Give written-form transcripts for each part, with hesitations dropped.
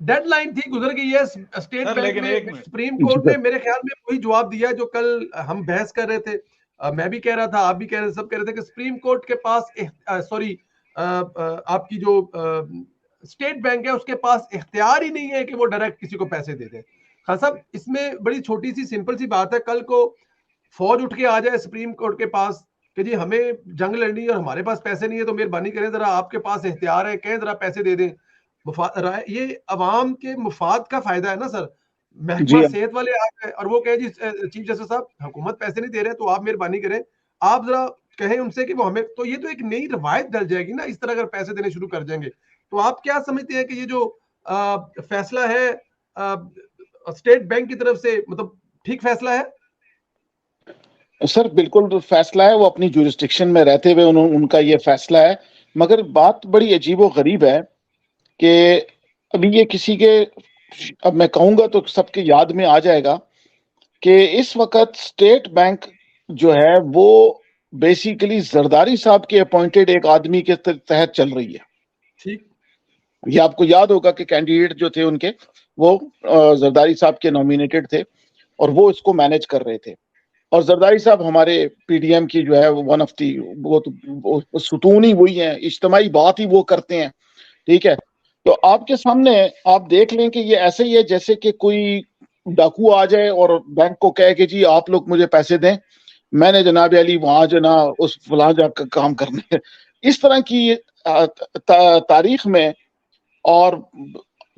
Dead line تھی, گزر گئی ہے. اسٹیٹ بینک نے سپریم کورٹ نے میرے خیال میں وہی جواب دیا جو کل ہم بحث کر رہے تھے, میں بھی کہہ رہا تھا, آپ بھی کہہ رہے تھے, سب کہہ رہے تھے کہ سپریم کورٹ کے پاس آپ کی جو اسٹیٹ بینک ہے اس کے پاس اختیار ہی نہیں ہے کہ وہ ڈائریکٹ کسی کو پیسے دے دے. خان صاحب اس میں بڑی چھوٹی سی سمپل سی بات ہے, کل کو فوج اٹھ کے آ جائے سپریم کورٹ کے پاس کہ جی ہمیں جنگ لڑنی ہے اور ہمارے پاس پیسے نہیں ہے, تو مہربانی کریں ذرا آپ کے پاس اختیار ہے, کہیں ذرا پیسے دے دیں. یہ عوام کے مفاد کا فائدہ ہے نا سر. محکمہ صحت والے آ گئے اور وہ کہیں جی چیف جسٹس صاحب حکومت پیسے نہیں دے رہے, تو آپ مہربانی کریں آپ ذرا کہیں ان سے کہ وہ ہمیں, تو یہ تو ایک نئی روایت ڈل جائے گی نا اس طرح اگر پیسے دینے شروع کر جائیں گے. تو آپ کیا سمجھتے ہیں کہ یہ جو فیصلہ ہے اسٹیٹ بینک کی طرف سے, مطلب ٹھیک فیصلہ ہے؟ سر بالکل فیصلہ ہے, وہ اپنی جورسڈکشن میں رہتے ہوئے ان کا یہ فیصلہ ہے, مگر بات بڑی عجیب و غریب ہے کہ ابھی یہ کسی کے, اب میں کہوں گا تو سب کے یاد میں آ جائے گا کہ اس وقت اسٹیٹ بینک جو ہے وہ بیسیکلی زرداری صاحب کے اپوائنٹڈ ایک آدمی کے تحت چل رہی ہے. ٹھیک, یہ آپ کو یاد ہوگا کہ کینڈیڈیٹ جو تھے ان کے وہ زرداری صاحب کے نومینیٹڈ تھے اور وہ اس کو مینج کر رہے تھے. اور زرداری صاحب ہمارے پی ڈی ایم کی جو ہے ون آف دی وہ ستون ہی وہی ہیں, اجتماعی بات ہی وہ کرتے ہیں. ٹھیک ہے, تو آپ کے سامنے آپ دیکھ لیں کہ یہ ایسے ہی ہے جیسے کہ کوئی ڈاکو آ جائے اور بینک کو کہے کہ جی آپ لوگ مجھے پیسے دیں, میں نے جناب علی وہاں جو نا اس فلاں جا کام کرنے. اس طرح کی تاریخ میں اور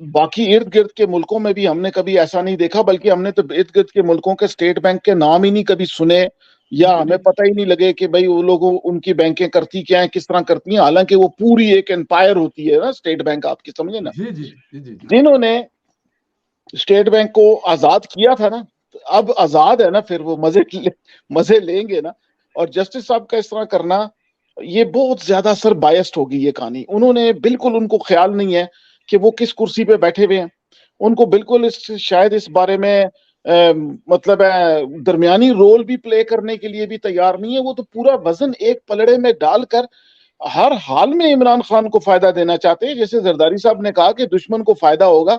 باقی ارد گرد کے ملکوں میں بھی ہم نے کبھی ایسا نہیں دیکھا, بلکہ ہم نے تو ارد گرد کے ملکوں کے اسٹیٹ بینک کے نام ہی نہیں کبھی سنے, یا ہمیں پتہ ہی نہیں لگے کہ بھئی وہ لوگوں ان کی بینکیں کرتی کیا ہیں, کس طرح کرتی ہیں, حالانکہ وہ پوری ایک امپائر ہوتی ہے نا اسٹیٹ بینک, آپ کی سمجھے نا. جنہوں نے اسٹیٹ بینک کو آزاد کیا تھا نا, اب آزاد ہے نا, پھر وہ مزے لیں گے نا. اور جسٹس صاحب کا اس طرح کرنا یہ بہت زیادہ سر بائسڈ ہوگی یہ کہانی. انہوں نے بالکل, ان کو خیال نہیں ہے کہ وہ کس کرسی پہ بیٹھے ہوئے ہیں, ان کو بالکل شاید اس بارے میں مطلب ہے درمیانی رول بھی پلے کرنے کے لیے بھی تیار نہیں ہے. وہ تو پورا وزن ایک پلڑے میں ڈال کر ہر حال میں عمران خان کو فائدہ دینا چاہتے ہیں. جیسے زرداری صاحب نے کہا کہ دشمن کو فائدہ ہوگا,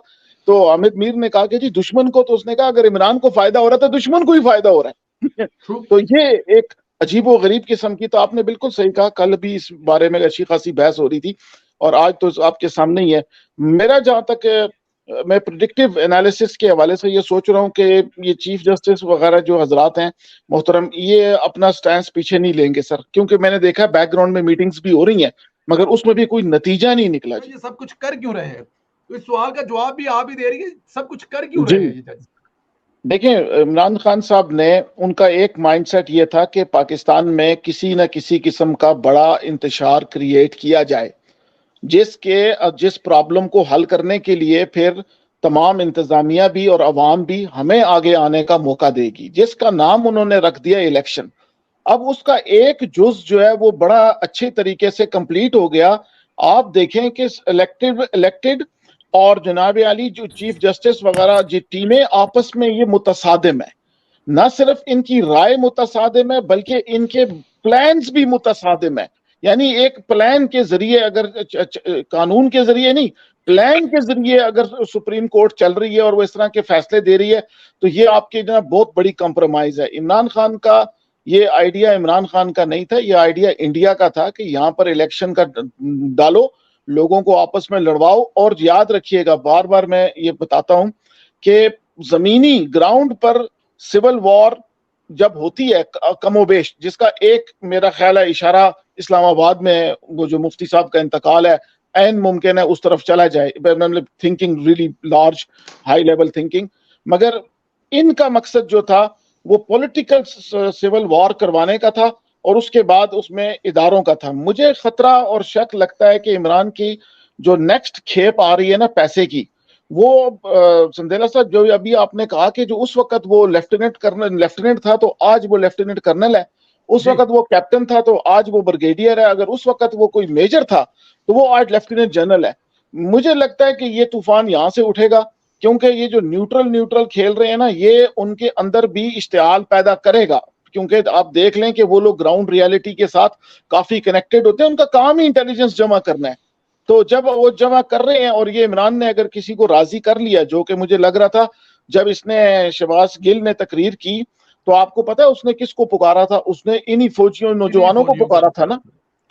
تو حامد میر نے کہا کہ جی دشمن کو, تو اس نے کہا اگر عمران کو فائدہ ہو رہا ہے تو دشمن کو ہی فائدہ ہو رہا ہے. تو یہ ایک عجیب و غریب قسم کی, تو آپ نے بالکل صحیح کہا, کل بھی اس بارے میں اچھی خاصی بحث ہو رہی تھی اور آج تو آپ کے سامنے ہی ہے. میرا جہاں تک میں پریڈکٹیو انالیسس کے حوالے سے یہ سوچ رہا ہوں کہ یہ چیف جسٹس وغیرہ جو حضرات ہیں محترم, یہ اپنا سٹینس پیچھے نہیں لیں گے سر, کیونکہ میں نے دیکھا بیک گراؤنڈ میں میٹنگز بھی ہو رہی ہیں مگر اس میں بھی کوئی نتیجہ نہیں نکلا. یہ سب کچھ کر کیوں رہے ہیں, تو اس سوال کا جواب بھی آپ ہی دے رہی ہے, سب کچھ کر کیوں رہے ہیں؟ دیکھیں عمران خان صاحب نے, ان کا ایک مائنڈ سیٹ یہ تھا کہ پاکستان میں کسی نہ کسی قسم کا بڑا انتشار کریٹ کیا جائے جس پرابلم کو حل کرنے کے لیے پھر تمام انتظامیہ بھی اور عوام بھی ہمیں آگے آنے کا موقع دے گی, جس کا نام انہوں نے رکھ دیا الیکشن. اب اس کا ایک جز جو ہے وہ بڑا اچھے طریقے سے کمپلیٹ ہو گیا. آپ دیکھیں کہ الیکٹڈ اور جناب علی جو چیف جسٹس وغیرہ جو ٹیمیں آپس میں یہ متصادم ہے, نہ صرف ان کی رائے متصادم ہے بلکہ ان کے پلانز بھی متصادم ہے. یعنی ایک پلان کے ذریعے, اگر قانون کے ذریعے نہیں, پلان کے ذریعے اگر سپریم کورٹ چل رہی ہے اور وہ اس طرح کے فیصلے دے رہی ہے, تو یہ آپ کے جناب بہت بڑی کمپرومائز ہے. عمران خان کا یہ آئیڈیا عمران خان کا نہیں تھا, یہ آئیڈیا انڈیا کا تھا کہ یہاں پر الیکشن کا ڈالو, لوگوں کو آپس میں لڑواؤ. اور یاد رکھیے گا, بار بار میں یہ بتاتا ہوں کہ زمینی گراؤنڈ پر سول وار جب ہوتی ہے کم و بیش, جس کا ایک میرا خیال ہے اشارہ اسلام آباد میں وہ جو مفتی صاحب کا انتقال ہے این ممکن ہے اس طرف چلا جائے, thinking really large high level thinking. مگر ان کا مقصد جو تھا وہ پولیٹیکل سول وار کروانے کا تھا اور اس کے بعد اس میں اداروں کا تھا. مجھے خطرہ اور شک لگتا ہے کہ عمران کی جو نیکسٹ کھیپ آ رہی ہے نا پیسے کی, وہ سندیلا صاحب جو ابھی آپ نے کہا کہ جو اس وقت وہ لیفٹیننٹ تھا تو آج وہ لیفٹیننٹ کرنل ہے, اس وقت وہ کیپٹن تھا تو آج وہ بریگیڈیئر ہے, اگر اس وقت وہ کوئی میجر تھا تو وہ آج لیفٹیننٹ جنرل ہے. مجھے لگتا ہے کہ یہ طوفان یہاں سے اٹھے گا, کیونکہ یہ جو نیوٹرل کھیل رہے ہیں نا, یہ ان کے اندر بھی اشتعال پیدا کرے گا. کیونکہ آپ دیکھ لیں کہ وہ لوگ گراؤنڈ ریالٹی کے ساتھ کافی کنیکٹڈ ہوتے ہیں, ان کا کام ہی انٹیلیجنس جمع کرنا ہے. تو جب وہ جمع کر رہے ہیں اور یہ عمران نے اگر کسی کو راضی کر لیا, جو کہ مجھے لگ رہا تھا جب اس نے شہباز گل نے تقریر کی تو آپ کو پتا ہے اس نے کس کو پکارا تھا؟ اس نے انہی فوجیوں نوجوانوں کو پکارا تھا نا.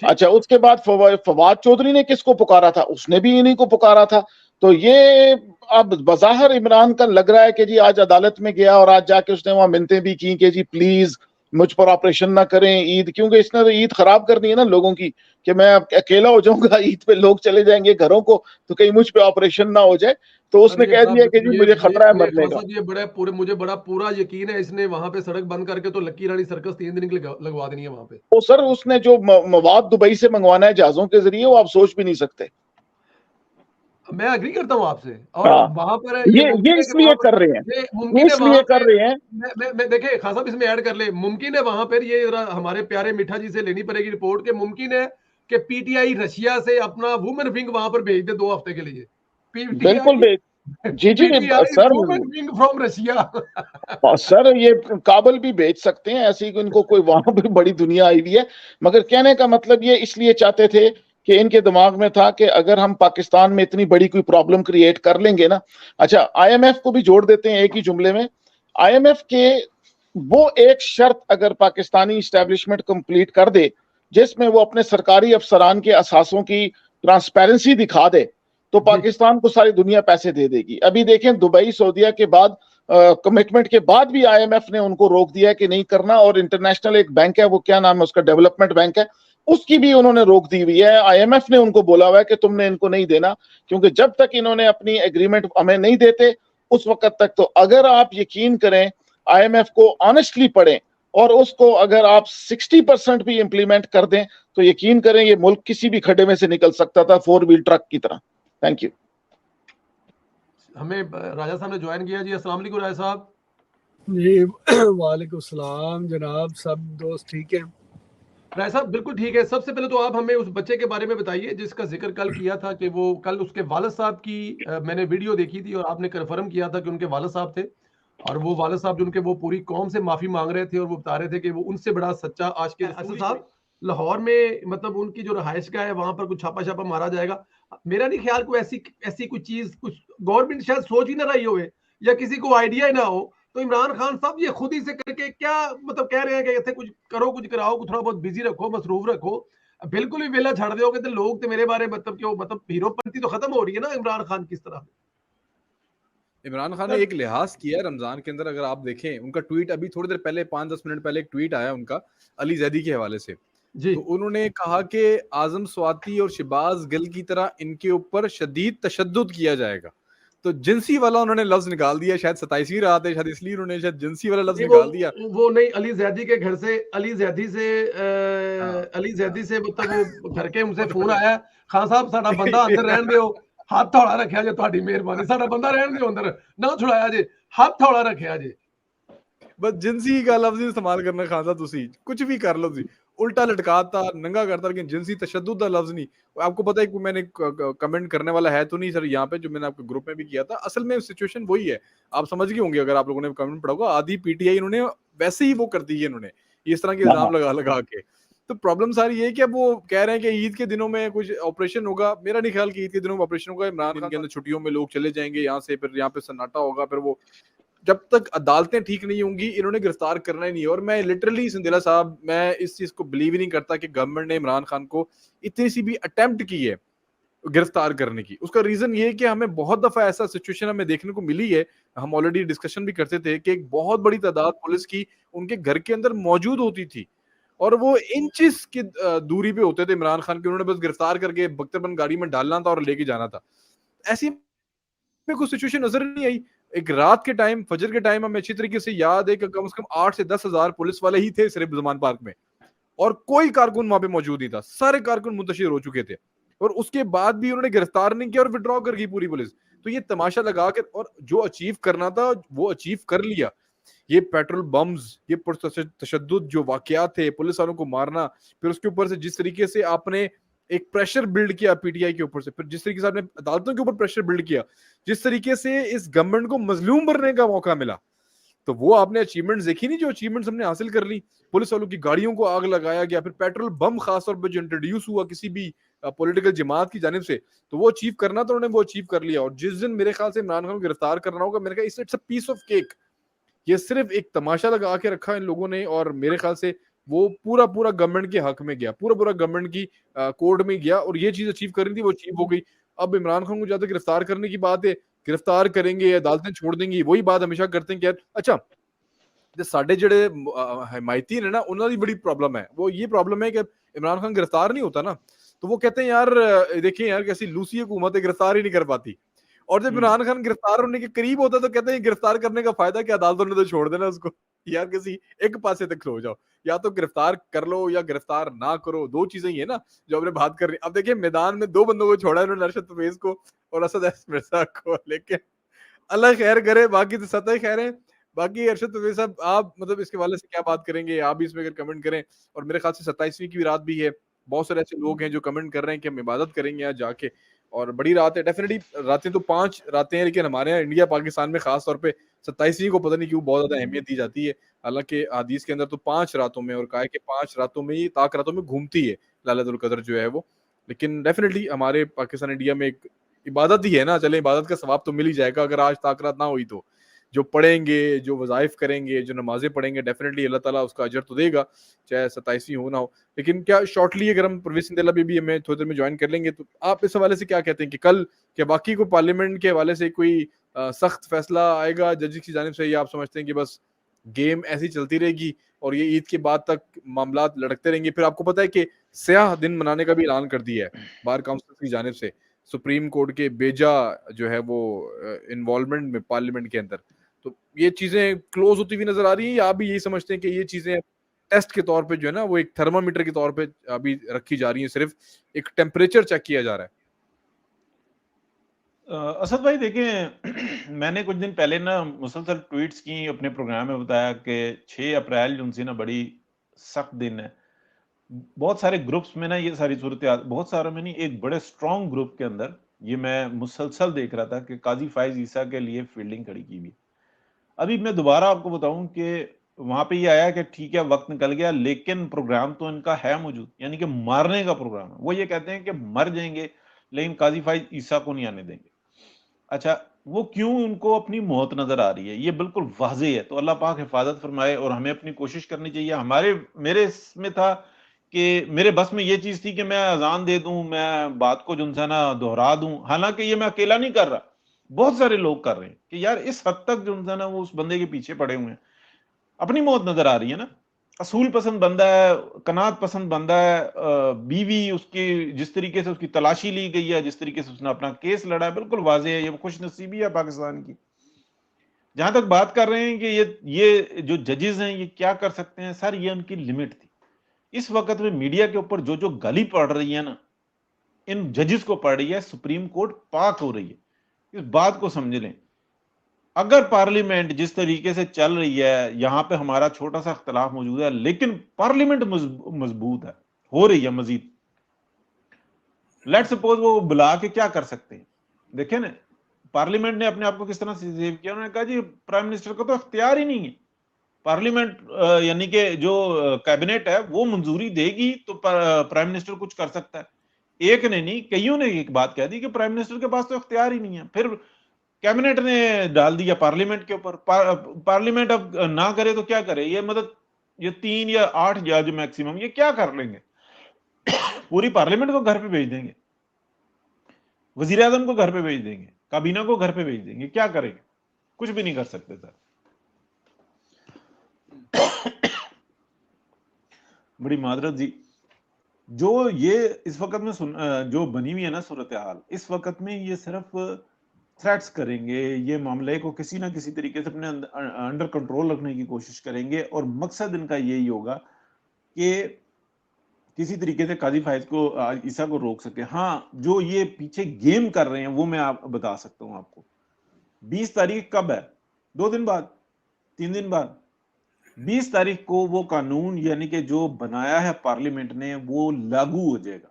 اچھا, اس کے بعد فواد چودھری نے کس کو پکارا تھا؟ اس نے بھی انہی کو پکارا تھا. تو یہ اب بظاہر عمران کا لگ رہا ہے کہ جی آج عدالت میں گیا اور آج جا کے اس نے وہاں منتیں بھی کی کہ جی پلیز مجھ پر آپریشن نہ کریں عید, کیونکہ اس نے تو عید خراب کرنی ہے نا لوگوں کی, کہ میں اکیلا ہو جاؤں گا عید پہ, لوگ چلے جائیں گے گھروں کو, تو کہیں مجھ پہ آپریشن نہ ہو جائے. تو اس نے کہہ دیا کہ جی مجھے خطرہ ہے مرنے کا. مجھے بڑا پورا یقین ہے اس نے وہاں پہ سڑک بند کر کے تو لکی رانی سرکس 3 دن کی لگوا دینی ہے وہاں پہ. تو سر اس نے جو مواد دبئی سے منگوانا ہے جہازوں کے ذریعے, وہ آپ سوچ بھی نہیں سکتے. میں اگری کرتا ہوں آپ سے. اور وہاں پر یہ اس لیے کر رہے ہیں, ممکن ہے اس لیے کر رہے ہیں. میں دیکھیں خان صاحب اس میں ایڈ کر لیں, ممکن ہے وہاں پر یہ ہمارے پیارے میٹھا جی سے لینی پڑے گی رپورٹ, کہ ممکن ہے کہ پی ٹی آئی رشیا سے اپنا وومن ونگ وہاں پر بھیج دے 2 ہفتے کے لیے. بالکل جی جی سر, فرام رشیا. سر یہ کابل بھی بھیج سکتے ہیں, ایسی ان کو کوئی وہاں پہ بڑی دنیا آئی ہوئی ہے. مگر کہنے کا مطلب یہ اس لیے چاہتے تھے کہ ان کے دماغ میں تھا کہ اگر ہم پاکستان میں اتنی بڑی کوئی پرابلم کریٹ کر لیں گے نا. اچھا, آئی ایم ایف کو بھی جوڑ دیتے ہیں ایک ہی جملے میں. آئی ایم ایف کے وہ ایک شرط اگر پاکستانی اسٹیبلشمنٹ کمپلیٹ کر دے جس میں وہ اپنے سرکاری افسران کے اثاثوں کی ٹرانسپیرنسی دکھا دے, تو پاکستان کو ساری دنیا پیسے دے دے گی. ابھی دیکھیں دبئی سعودیہ کے بعد کمٹمنٹ کے بعد بھی آئی ایم ایف نے ان کو روک دیا کہ نہیں کرنا, اور انٹرنیشنل ایک بینک ہے, وہ کیا نام ہے اس کا, ڈیولپمنٹ بینک ہے, اس کی بھی انہوں نے روک دی ہوئی ہے. آئی ایم ایف نے ان کو بولا ہوا ہے کہ تم نے ان کو نہیں دینا, کیونکہ جب تک انہوں نے اپنی ایگریمنٹ ہمیں نہیں دیتے اس وقت تک. تو اگر آپ یقین کریں آئی ایم ایف کو آنےسٹلی پڑھیں اور اس کو اگر آپ 60% بھی امپلیمنٹ کر دیں تو یقین کریں یہ ملک کسی بھی کھڈے میں سے نکل سکتا تھا 4 ویل ٹرک کی طرح. Thank you. ہمیں راجہ صاحب نے جوائن کیا. جی السلام علیکم راجہ صاحب. جی وعلیکم السلام جناب, سب دوست ٹھیک ہیں؟ راجہ صاحب بالکل ٹھیک ہے. سب سے پہلے تو آپ ہمیں اس بچے کے بارے میں بتائیے جس کا ذکر کل کیا تھا, کہ وہ کل اس کے والد صاحب کی میں نے ویڈیو دیکھی تھی اور آپ نے کنفرم کیا تھا کہ ان کے والد صاحب تھے, اور وہ والد صاحب جو ان کے وہ پوری قوم سے معافی مانگ رہے تھے, اور وہ بتا رہے تھے کہ وہ ان سے بڑا سچا آج کے اسد صاحب لاہور میں مطلب ان کی جو رہائش گاہ ہے وہاں پر کچھ چھاپا چھاپا مارا جائے گا. میرا نہیں خیال کوئی ایسی کوئی چیز کچھ گورنمنٹ شاید سوچ ہی نہ رہی ہوئے یا کسی کو آئیڈیا ہی نہ ہو. تو عمران خان صاحب یہ خود ہی سے کر کے کیا مطلب کہہ رہے ہیں کہ ایسے کچھ کرو کچھ کراؤ, تھوڑا بہت بزی رکھو, مصروف رکھو, بالکل بھی ویلا چھڑ دو کہ لوگ تو میرے بارے مطلب کہ مطلب ہیرو پنتی تو ختم ہو رہی ہے نا عمران خان کس طرح. عمران خان نے ایک لحاظ کیا ہے رمضان کے اندر, اگر آپ دیکھیں ان کا ٹویٹ ابھی تھوڑی دیر پہلے 5-10 منٹ پہلے ایک ٹویٹ آیا ان کا علی زیدی کے حوالے سے. تو انہوں نے کہا کہ اعظم سواتی اور شہباز گل کی طرح ان کے اوپر شدید تشدد کیا جائے گا. تو جنسی والا انہوں نے لفظ نکال دیا, شاید 27ویں رات ہے شاید اس لیے انہوں نے شاید جنسی والا لفظ نکال دیا. وہ نہیں, علی زیدی کے گھر سے علی زیدی سے مطلب وہ گھر کے ان سے فون آیا, خان صاحب ساڈا بندہ اندر رہن دیو, ہاتھ تھوڑا رکھیا جے, تہاڈی مہربانی, ساڈا بندہ رہن دیو اندر, نہ چھڑایا جے, ہاتھ تھوڑا رکھیا جے. بس جنسی کا لفظ استعمال کرنا خان صاحب, تسی کچھ بھی کر لو, الٹا لٹکاتا ننگا کرتا, لیکن جنسی تشدد کا لفظ نہیں. آپ کو پتا ہے میں نے کمنٹ کرنے والا ہے تو نہیں سر یہاں پہ, جو میں نے آپ کے گروپ میں بھی کیا تھا, اصل میں سچویشن وہی ہے, آپ سمجھ گئے ہوں گے اگر آپ لوگوں نے کمنٹ پڑھا ہوگا. آدھی پی ٹی آئی انہوں نے ویسے ہی وہ کر دی ہے, انہوں نے اس طرح کے الزام لگا کے. تو پرابلم ساری یہ ہے کہ اب وہ کہہ رہے ہیں کہ عید کے دنوں میں کچھ آپریشن ہوگا. میرا نہیں خیال کہ عید کے دنوں میں آپریشن ہوگا. عمران خان کے اندر چھٹیوں میں لوگ چلے جائیں گے یہاں سے, پھر یہاں پہ سناٹا ہوگا, پھر وہ جب تک عدالتیں ٹھیک نہیں ہوں گی انہوں نے گرفتار کرنا ہی نہیں. اور میں لٹرلی سندیلا صاحب, میں اس چیز کو بلیو ہی نہیں کرتا کہ گورنمنٹ نے عمران خان کو اتنی سی بھی اٹیمپٹ کی ہے گرفتار کرنے کی. اس کا ریزن یہ ہے کہ ہمیں بہت دفعہ ایسا سچویشن ہمیں دیکھنے کو ملی ہے, ہم آلریڈی ڈسکشن بھی کرتے تھے کہ ایک بہت بڑی تعداد پولیس کی ان کے گھر کے اندر موجود ہوتی تھی, اور وہ انچز کی دوری پہ ہوتے تھے عمران خان کے. انہوں نے بس گرفتار کر کے بختربند گاڑی میں ڈالنا تھا اور لے کے جانا تھا. ایسی میں کوئی سچویشن نظر نہیں آئی. ایک رات کے ٹائم, فجر کے ٹائم, ہمیں اچھی طریقے سے یاد ہے کہ کم سے کم 8 سے 10 ہزار پولیس والے ہی تھے صرف زمان پارک میں, اور کوئی کارکن وہاں پہ موجود نہیں تھا. سارے کارکن منتشر ہو چکے تھے, اور اس کے بعد بھی انہوں نے گرفتار نہیں کیا اور وڈرا کر گئی پوری پولیس. تو یہ تماشا لگا کے, اور جو اچیو کرنا تھا وہ اچیو کر لیا. یہ پیٹرول بمز, یہ تشدد جو واقعات تھے, پولیس والوں کو مارنا, پھر اس کے اوپر سے جس طریقے سے آپ نے ایک پریشر بلڈ کیا پی ٹی آئی کے اوپر سے, پھر جس طریقے سے آپ نے عدالتوں کے اوپر پریشر بلڈ کیا, جس طریقے سے اس گورنمنٹ کو مظلوم بننے کا موقع ملا, تو وہ آپ نے اچیومنٹس دیکھی نہیں جو اچیومنٹس ہم نے حاصل کر لی. پولیس والوں کی گاڑیوں کو آگ لگایا گیا, پھر پیٹرول بم خاص طور پہ جو انٹروڈیوس ہوا کسی بھی پولیٹیکل جماعت کی جانب سے, تو وہ اچیو کرنا تو انہوں نے وہ اچیو کر لیا. اور جس دن میرے خیال سے عمران خان کو گرفتار کرنا ہوگا, میرے خیال it's a piece of cake. یہ صرف ایک تماشا لگا کے رکھا ان لوگوں نے, اور میرے خیال سے وہ پورا گورنمنٹ کے حق میں گیا, پورا گورنمنٹ کی کورٹ میں گیا, اور یہ چیز اچیو کرنی تھی وہ اچیو ہو گئی. اب عمران خان کو جہاں تک گرفتار کرنے کی بات ہے, گرفتار کریں گے, عدالتیں چھوڑ دیں گی, وہی بات ہمیشہ کرتے ہیں کہ اچھا ساڈے جڑے حمایتی نے نا انہوں کی بڑی پرابلم ہے. وہ یہ پرابلم ہے کہ عمران خان گرفتار نہیں ہوتا نا, تو وہ کہتے ہیں یار دیکھیں یار کیسی لوسی حکومت ہے, گرفتار ہی نہیں کر پاتی. اور جب عمران خان گرفتار ہونے کے قریب ہوتا تو کہتے ہیں گرفتار کرنے کا فائدہ کیا, عدالتوں نے تو چھوڑ دینا اس کو. یار کسی ایک پاسے تک کھلو جاؤ, یا تو گرفتار کر لو یا گرفتار نہ کرو, دو چیزیں ہی ہے نا جو ہم نے بات کر رہی. اب دیکھیں میدان میں دو بندوں کو چھوڑا ہے انہوں نے, ارشد پرویز کو اور اسد مرزا کو, لیکن اللہ خیر کرے, باقی تو سطح خیر ہے. باقی ارشد پرویز صاحب آپ مطلب اس کے والے سے کیا بات کریں گے, آپ بھی اس میں اگر کمنٹ کریں. اور میرے خیال سے 27ویں کی بھی رات بھی ہے, بہت سارے ایسے لوگ ہیں جو کمنٹ کر رہے ہیں کہ ہم عبادت کریں گے آج جا کے, اور بڑی رات ہے. ڈیفینیٹلی راتیں تو 5 راتیں ہیں, لیکن ہمارے یہاں انڈیا پاکستان میں خاص طور پہ 27ویں کو پتہ نہیں کیوں بہت زیادہ اہمیت دی جاتی ہے. حالانکہ حدیث کے اندر تو 5 راتوں میں, اور کہا ہے کہ 5 راتوں میں ہی طاق راتوں میں گھومتی ہے ليلۃ القدر جو ہے وہ. لیکن ڈیفینیٹلی ہمارے پاکستان انڈیا میں ایک عبادت ہی ہے نا, چلیں عبادت کا ثواب تو مل ہی جائے گا اگر آج طاق رات نہ ہوئی تو. جو پڑھیں گے, جو وظائف کریں گے, جو نمازیں پڑھیں گے, ڈیفینیٹلی اللہ تعالیٰ اس کا اجر تو دے گا, چاہے 27ویں ہو نہ ہو. لیکن کیا شارٹلی اگر ہم پرویز سندھ بھی ہمیں تھوڑی دیر میں جوائن کر لیں گے, تو آپ اس حوالے سے کیا کہتے ہیں کہ کل کیا باقی کو پارلیمنٹ کے حوالے سے کوئی سخت فیصلہ آئے گا ججز کی جانب سے, یا آپ سمجھتے ہیں کہ بس گیم ایسی چلتی رہے گی اور یہ عید کے بعد تک معاملات لڑکتے رہیں گے؟ پھر آپ کو پتہ ہے کہ سیاہ دن منانے کا بھی اعلان کر دیا ہے بار کاؤنسل کی جانب سے, سپریم کورٹ کے بیجا جو ہے وہ انوالومنٹ میں پارلیمنٹ کے اندر. تو یہ چیزیں کلوز ہوتی ہوئی نظر آ رہی ہیں, یا آپ بھی یہی سمجھتے ہیں کہ یہ چیزیں ٹیسٹ کے طور پہ جو ہے نا وہ ایک تھرمامیٹر کے طور پہ ابھی رکھی جا رہی ہیں, صرف ایک ٹیمپریچر چیک کیا جا رہا ہے؟ اسد بھائی دیکھیں, میں نے کچھ دن پہلے نا مسلسل ٹویٹس کی اپنے پروگرام میں بتایا کہ 6 اپریل جو ان سے نا بڑی سخت دن ہے. بہت سارے گروپس میں نا یہ ساری صورتحال, بہت سارے میں نہیں, ایک بڑے اسٹرانگ گروپ کے اندر یہ میں مسلسل دیکھ رہا تھا کہ قاضی فائز عیسیٰ کے لیے فیلڈنگ کھڑی کی ہوئی. ابھی میں دوبارہ آپ کو بتاؤں کہ وہاں پہ یہ آیا کہ ٹھیک ہے وقت نکل گیا, لیکن پروگرام تو ان کا ہے موجود, یعنی کہ مارنے کا پروگرام ہے. وہ یہ کہتے ہیں کہ مر جائیں گے لیکن قاضی فائز عیسیٰ کو نہیں آنے دیں گے. اچھا, وہ کیوں ان کو اپنی موت نظر آ رہی ہے, یہ بالکل واضح ہے. تو اللہ پاک حفاظت فرمائے, اور ہمیں اپنی کوشش کرنی چاہیے. میرے اس میں تھا کہ میرے بس میں یہ چیز تھی کہ میں اذان دے دوں, میں بات کو جو ہے نا دہرا دوں. حالانکہ یہ میں اکیلا نہیں کر رہا, بہت سارے لوگ کر رہے ہیں کہ یار اس حد تک جو ہے نا وہ اس بندے کے پیچھے پڑے ہوئے ہیں. اپنی موت نظر آ رہی ہے نا. اصول پسند بندہ ہے, قناعت پسند بندہ ہے, بیوی اس کی جس طریقے سے اس کی تلاشی لی گئی ہے, جس طریقے سے اس نے اپنا کیس لڑا ہے, بالکل واضح ہے. یہ خوش نصیبی ہے پاکستان کی. جہاں تک بات کر رہے ہیں کہ یہ جو ججز ہیں یہ کیا کر سکتے ہیں, سر یہ ان کی لمٹ تھی. اس وقت میں میڈیا کے اوپر جو گالی پڑ رہی ہے نا, ان ججز کو پڑ رہی ہے, سپریم کورٹ پاک ہو رہی ہے. اس بات کو سمجھ لیں. اگر پارلیمنٹ جس طریقے سے چل رہی ہے, یہاں پہ ہمارا چھوٹا سا اختلاف موجود ہے, لیکن پارلیمنٹ مضبوط ہے, ہو رہی ہے مزید. لیٹ سپوز وہ بلا کے کیا کر سکتے ہیں, دیکھیں نا پارلیمنٹ نے اپنے آپ کو کس طرح سے سیو کیا. انہوں نے کہا جی پرائم منسٹر کو تو اختیار ہی نہیں ہے. پارلیمنٹ یعنی کہ جو کیبنٹ ہے وہ منظوری دے گی تو پرائم منسٹر کچھ کر سکتا ہے. ایک نے نہیں, کئیوں نے ایک بات کہہ دی کہ پرائم منسٹر کے پاس تو اختیار ہی نہیں ہے. پھر کیبنٹ نے ڈال دیا پارلیمنٹ کے اوپر. پارلیمنٹ اب نہ کرے تو کیا کرے, یہ مطلب یہ 3 یا 8 جج میکسیمم یہ کیا کر لیں گے, پوری پارلیمنٹ کو گھر پہ بھیج دیں گے, وزیر اعظم کو گھر پہ بھیج دیں گے, کابینہ کو گھر پہ بھیج دیں گے, کیا کریں گے, کچھ بھی نہیں کر سکتے سر. بڑی معذرت جی. جو یہ اس وقت میں جو بنی ہوئی ہے نا صورتحال, اس وقت میں یہ صرف تھریٹس کریں گے, یہ معاملے کو کسی نہ کسی طریقے سے اپنے انڈر کنٹرول رکھنے کی کوشش کریں گے, اور مقصد ان کا یہی ہوگا کہ کسی طریقے سے قاضی فائز کو عیسیٰ کو روک سکے. ہاں, جو یہ پیچھے گیم کر رہے ہیں وہ میں آپ بتا سکتا ہوں آپ کو. 20 تاریخ کب ہے, 2 دن بعد, 3 دن بعد, 20 تاریخ کو وہ قانون یعنی کہ جو بنایا ہے پارلیمنٹ نے وہ لاگو ہو جائے گا.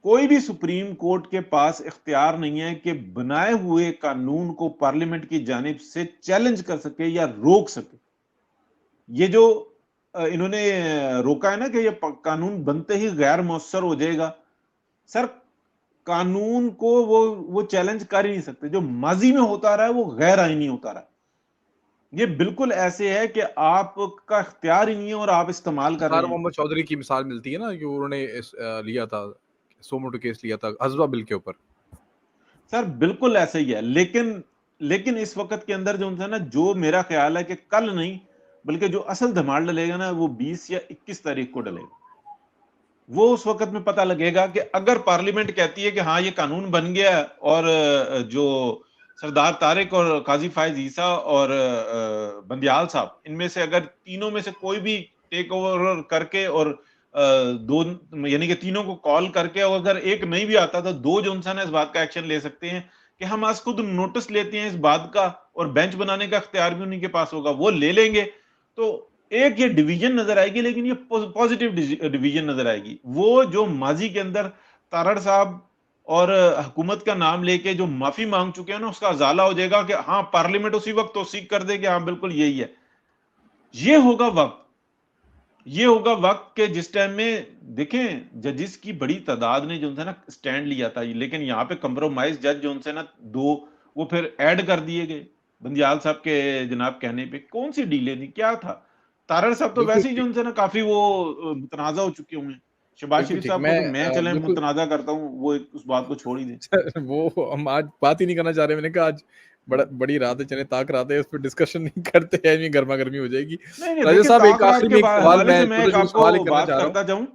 کوئی بھی سپریم کورٹ کے پاس اختیار نہیں ہے کہ بنائے ہوئے قانون کو پارلیمنٹ کی جانب سے چیلنج کر سکے یا روک سکے. یہ جو انہوں نے روکا ہے نا کہ یہ قانون بنتے ہی غیر مؤثر ہو جائے گا, سر قانون کو وہ چیلنج کر ہی نہیں سکتے. جو ماضی میں ہوتا رہا ہے وہ غیر آئینی ہوتا رہا ہے. یہ بالکل ایسے ہے کہ آپ کا اختیار ہی نہیں ہے اور آپ استعمال کر رہے ہیں. محمد چودھری کی مثال ملتی ہے نا, جو انہوں نے لیا تھا سوموٹو کیس لیا تھا حزبہ بل کے اوپر. سر بالکل ایسا ہی ہے, لیکن اس وقت کے اندر جو ہے نا, جو میرا خیال ہے کہ کل نہیں بلکہ جو اصل دھماڑ ڈلے گا نا وہ 20 یا 21 تاریخ کو ڈلے گا. وہ اس وقت میں پتہ لگے گا کہ اگر پارلیمنٹ کہتی ہے کہ ہاں یہ قانون بن گیا, اور جو سردار طارق اور قاضی فائز عیسیٰ اور بندیال صاحب ان میں سے اگر تینوں میں سے کوئی بھی ٹیک اوور کر کے اور دو یعنی کہ تینوں کو کال کر کے, اور اگر ایک نہیں بھی آتا تو دو جو انسان اس بات کا ایکشن لے سکتے ہیں کہ ہم آج خود نوٹس لیتے ہیں اس بات کا, اور بینچ بنانے کا اختیار بھی انہیں کے پاس ہوگا, وہ لے لیں گے, تو ایک یہ ڈویژن نظر آئے گی, لیکن یہ پازیٹیو ڈویژن نظر آئے گی. وہ جو ماضی کے اندر تارڑ صاحب اور حکومت کا نام لے کے جو معافی مانگ چکے ہیں نا, اس کا ازالہ ہو جائے گا کہ ہاں پارلیمنٹ اسی وقت توثیق کر دے کہ ہاں بالکل یہی ہے. یہ ہوگا وقت کہ جس ٹائم میں دیکھیں ججز کی بڑی تعداد نے جو ہے نا سٹینڈ لیا تھا, لیکن یہاں پہ کمپرومائز جج جو ہے نا 2 وہ پھر ایڈ کر دیے گئے بندیال صاحب کے جناب کہنے پہ. کون سی ڈیلے تھی, کیا تھا؟ تارڑ صاحب تو ویسے ہی جو ہے نا کافی وہ متنازع ہو چکے ہوئے ہیں. شہباز شریف صاحب کو تو میں چلیں متنازع کرتا ہوں, وہ اس بات کو چھوڑ ہی دیں. وہ ہم آج بات ہی نہیں کرنا چاہ رہے, میں نے کہا آج بڑی رات ہے, چلے تاک رات ہے, اس پہ ڈسکشن نہیں کرتے ہیں, گرما گرمی ہو جائے گی. راجہ صاحب ایک آخری سوال میں آپ کو بات کرتا جاؤں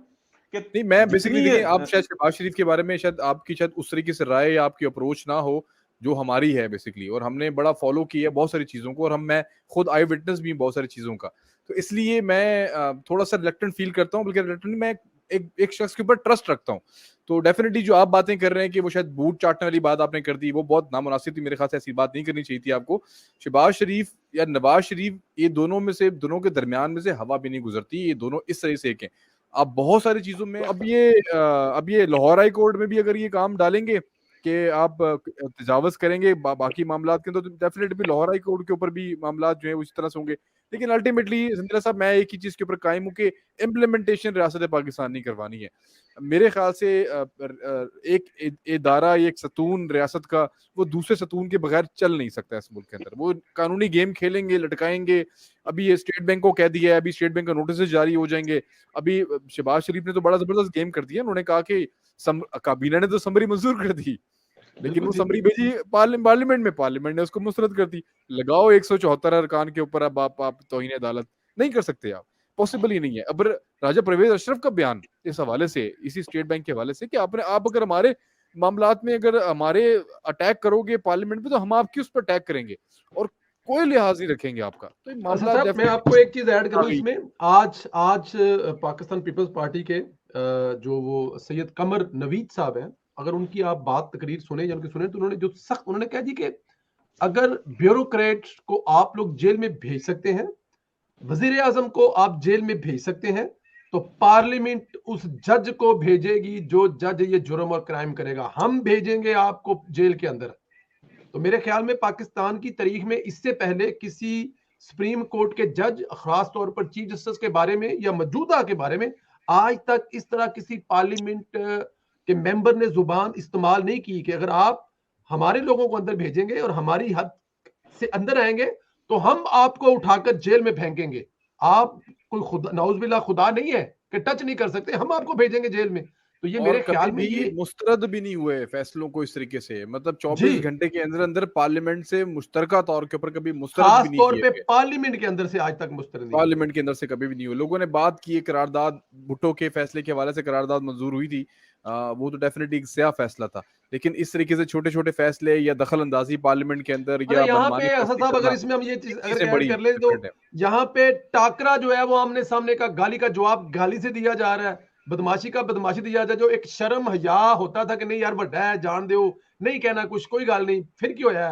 کہ نہیں, میں بیسیکلی دیکھیں آپ شاید شہباز شریف کے بارے میں شاید آپ کی شاید اس طریقے سے رائے یا آپ کی اپروچ نہ ہو جو ہماری ہے بیسیکلی, اور ہم نے بڑا فالو کیا ہے بہت ساری چیزوں کو, اور میں خود آئی وٹنس بھی بہت ساری چیزوں کا, تو اس لیے میں تھوڑا سا ریلیکٹنٹ فیل کرتا ہوں, بلکہ ریلیکٹنٹ میں ایک شخص کے اوپر ٹرسٹ رکھتا ہوں. تو ڈیفینیٹلی جو آپ باتیں کر رہے ہیں کہ وہ شاید بوٹ چاٹنے والی بات آپ نے کر دی, وہ بہت نامناسب تھی, میرے خیال سے ایسی بات نہیں کرنی چاہیے تھی آپ کو. شہباز شریف یا نواز شریف, یہ دونوں میں سے دونوں کے درمیان میں سے ہوا بھی نہیں گزرتی, یہ دونوں اس طرح سے ایک ہیں. آپ بہت ساری چیزوں میں اب یہ لاہور ہائی کورٹ میں بھی اگر یہ کام ڈالیں گے کہ آپ تجاوز کریں گے باقی معاملات کے, تو ڈیفینیٹلی بھی لاہور ہائی کورٹ کے اوپر بھی معاملات جو ہیں اس طرح سے ہوں گے. لیکن الٹیمیٹلی زندرا صاحب میں ایک ہی چیز کے اوپر قائم ہوں کہ امپلیمنٹیشن ریاست پاکستان نہیں کروانی ہے. میرے خیال سے ایک ادارہ, ایک ستون ریاست کا, وہ دوسرے ستون کے بغیر چل نہیں سکتا اس ملک کے اندر. وہ قانونی گیم کھیلیں گے, لٹکائیں گے. ابھی یہ اسٹیٹ بینک کو کہہ دیا ہے, ابھی اسٹیٹ بینک کا نوٹسز جاری ہو جائیں گے. ابھی شہباز شریف نے تو بڑا زبردست گیم کر دیا, انہوں نے کہا کہ کابینہ نے تو سمری منظور کر دی, لیکن وہ سمری بھیجی پارلیمنٹ میں, پارلیمنٹ نے اس کو مسترد کر دی. لگاؤ 174 ارکان کے اوپر, اب آپ توہین عدالت نہیں کر سکتے, آپ پاسبل ہی نہیں ہے. اب راجہ پرویز اشرف کا بیان اس حوالے سے, اسی اسٹیٹ بینک کے حوالے سے, کہ آپ اگر ہمارے معاملات میں اگر ہمارے اٹیک کرو گے پارلیمنٹ پہ, تو ہم آپ کی اس پہ اٹیک کریں گے اور کوئی لحاظ نہیں رکھیں گے آپ کا. تو میں آپ کو ایک چیز ایڈ کروں اس میں. آج پاکستان پیپلز پارٹی کے جو وہ سید قمر نوید صاحب ہیں, اگر ان کی آپ بات تقریر سنیں یا ان کی سنیں, تو انہوں نے جو سخت انہوں نے کہا جی کہ اگر بیوروکریٹ کو آپ لوگ جیل میں بھیج سکتے ہیں, وزیر اعظم کو آپ جیل میں بھیج سکتے ہیں, تو پارلیمنٹ اس جج کو بھیجے گی جو جج یہ جرم اور کرائم کرے گا, ہم بھیجیں گے آپ کو جیل کے اندر. تو میرے خیال میں پاکستان کی تاریخ میں اس سے پہلے کسی سپریم کورٹ کے جج, خاص طور پر چیف جسٹس کے بارے میں یا موجودہ کے بارے میں, آج تک اس طرح کسی پارلیمنٹ کے ممبر نے زبان استعمال نہیں کی کہ اگر آپ ہمارے لوگوں کو اندر بھیجیں گے اور ہماری حد سے اندر آئیں گے تو ہم آپ کو اٹھا کر جیل میں پھینکیں گے. آپ کوئی خدا نعوذ باللہ خدا نہیں ہے کہ ٹچ نہیں کر سکتے, ہم آپ کو بھیجیں گے جیل میں. تو یہ میرے خیال میں یہ مسترد بھی نہیں ہوئے فیصلوں کو اس طریقے سے, مطلب 24 گھنٹے کے اندر پارلیمنٹ سے مشترکہ طور کے اوپر کبھی مسترد بھی نہیں خاص طور پہ پارلیمنٹ کے اندر سے آج تک مسترد نہیں, پارلیمنٹ کے اندر سے کبھی بھی نہیں ہوئے. لوگوں نے بات کی قرارداد, بھٹو کے فیصلے کے حوالے سے قرارداد منظور ہوئی تھی, وہ تو ڈیفینیٹلی ایک سیاہ فیصلہ تھا, لیکن اس طریقے سے چھوٹے چھوٹے فیصلے یا دخل اندازی پارلیمنٹ کے اندر یا یہاں پہ اسد صاحب اگر اس میں ہم یہ چیز اگر ایڈ کر لیں تو یہاں پہ ٹاکرا جو ہے وہ آمنے سامنے کا گالی کا جواب گالی سے دیا جا رہا ہے, بدماشی کا بدماشی دیا جا رہا ہے. جو ایک شرم حیا ہوتا تھا کہ نہیں یار بڑا ہے, جان دیو, نہیں کہنا کچھ, کوئی گال نہیں, پھر کیوں ہے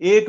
1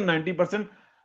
90%,